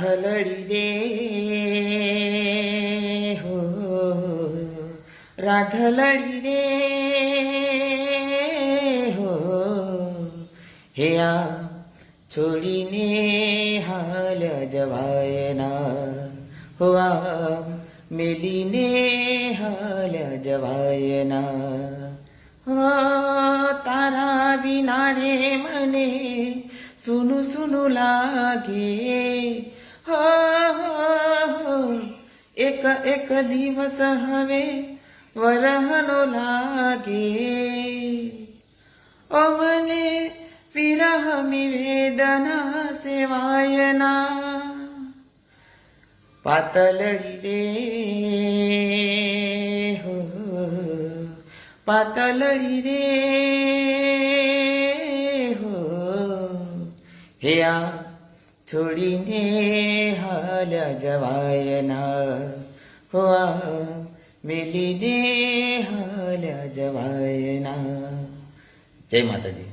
राधलडी रे हो राधलडी रे हो हे आ छोडीने हाल जवायना हो आ मेलीने हाल जवायना हो तारा बिना रे मने सुनु सुनु लागे हो हो एक एक दिवस हवे वरहनो लागे ओ मने विरह मी वेदना सेवायना पातलडी रे हो पातलडी रे हो हे आ छोडीने हाल जवायना हो आ मेलीने हाल जवायना. जय माताजी.